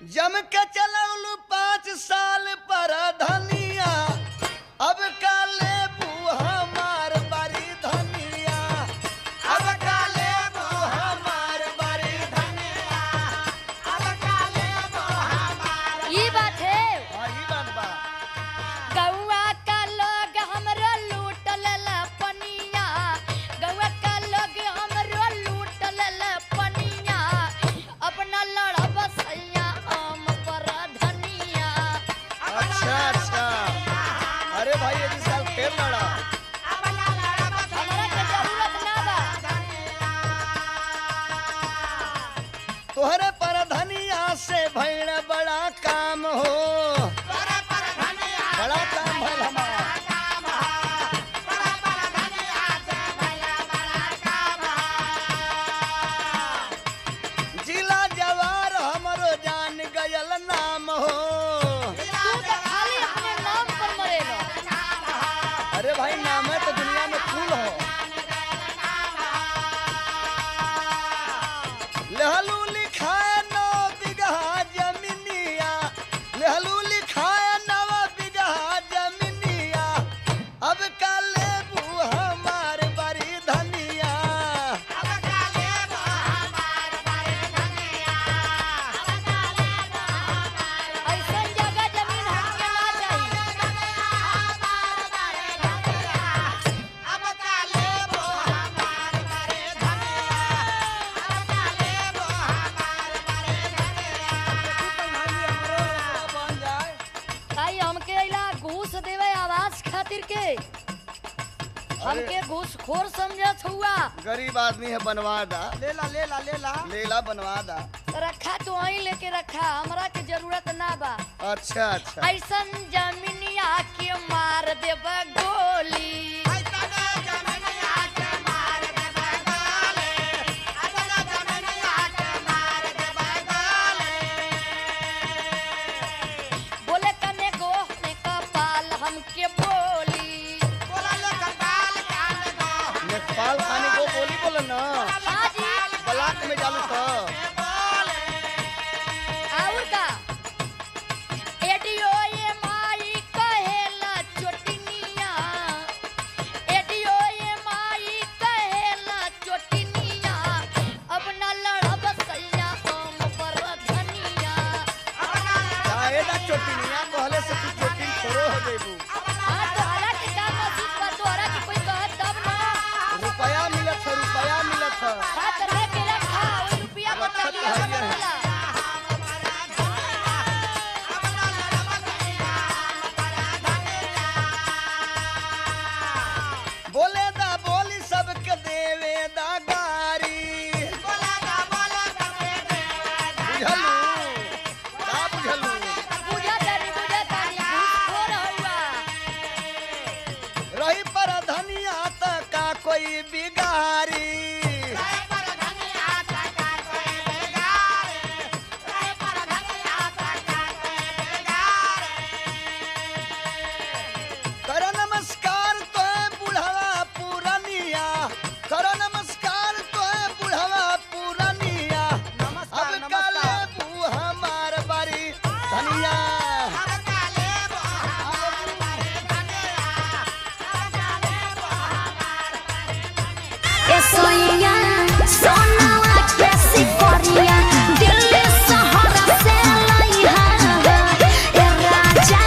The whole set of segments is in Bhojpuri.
जम के चलौलू 5 साल पर धनिया अब का लेबू हमार बारी धनिया अब का लेबू हमार बारी धनिया अब का लेबू हमार। ई बात है ई बात बा। गौआ का लोग हमरो लूट लेला पनिया गौआ का लोग हमरो लूट लेला पनिया अपना लड़ब सैया आम पर धनिया। अच्छा अच्छा अरे भाई ये साल फिर लड़ा हमरा के जरूरत ना बा तोहरे पर धनिया से भइल बड़ा काम हो बड़ा काम भइल हमारा। जिला जवार हमरो जान गयल नाम हो। तू तो खाली अपने नाम पर मरेलो। अरे भाई नाम है तो दुनिया में फूल हो। लहलू लिखाए 9 बिगहा जमीनिया लहलू लिखाए 9 बिगहा जमीनिया अब का लेबू हमार बड़ी धनिया अब का लेबू हमार बड़ी धनिया अब का लेबू हमार। ऐसा जगह जमीन हमके ना चाहिए। अब का लेबू हमार बड़ी धनिया अब का लेबू हमार बड़ी धनिया बन जाए। भाई हमके इला घूस देवे आवाज खातिर के हमके घूस खोर समझत हुआ। गरीब आदमी है बनवा दा लेला लेला लेला लेला बनवा दा। रखा तो वहीं लेके रखा हमरा के जरूरत ना बा। अच्छा अच्छा ऐसन जमीनिया के मार देब गोली बोले कने गो ने कपाल हमके बोली नेपाल खाने को बोली बोले ना हाँ जी ब्लॉक में चालू था। और का एडियो ये माई कहेला चोटिनिया एडियो ये माई कहेला चोटिनिया अब ना लड़ब सैया हम पर धनिया। चाहे ना चोटिनिया कहले से तू चोटिन छोड़ो हो जेबू। हाँ तोहरा के का मौजूद बा तोहरा के कोई कहत तब ना रुपया मिलत है रुपया मिलत है। बात रह के रखा ओई रुपया बताइए हमरा बोले दा बोली सबके देवे दा गारी बुझलू का बुझलू बुझा तारी घूस खोर हुआ। रही पर धनिया तक का कोई बिगारी करो नमस्कार तो बुढ़वा पुरनिया करो नमस्कार तो बुढ़वा पुरनिया अब का लेबू हमार बारी धनिया सोनिया सोनावा कैसी कोरिया दिल्ली शहर से लइहा ए राजा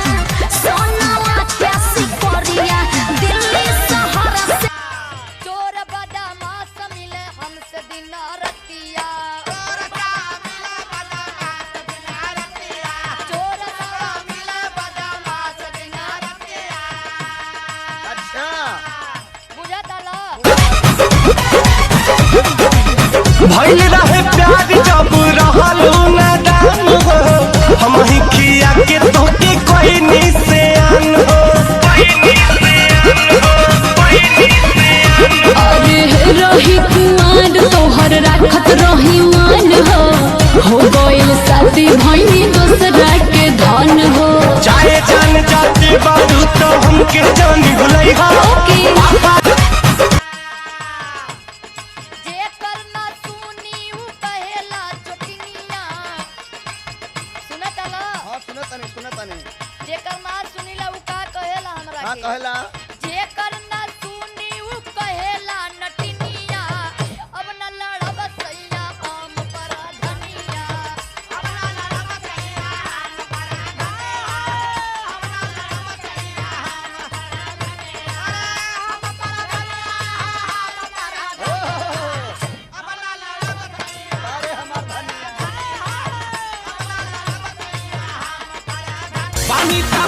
सोनावा कैसी कोरिया दिल्ली शहर से चोर बदमाश मिले हमसे दिन रतिया चोर मिले बदमाश दिन रतिया। अच्छा बुझता ला भइल रहे प्यार जब रहलू नादान हो हम ही खिया के तोके कोई निशान हो अरे रही कुआर तोहर राखत रही मान हो गइल शादी भइनी दूसरा के धन हो चाहे जान जाती बारू तो हमके जान भुलई हो जे करना सुनी उ कहेला चोटिनिया जेकर ना सुनीला उ का कहेला हमरा का के कहला जेकर ना सुनी उ कहेला नटिनिया अब न लड़ब सैया आम पर धनिया अब न लड़ब सैया आम पर अरे हमार धनिया पानी का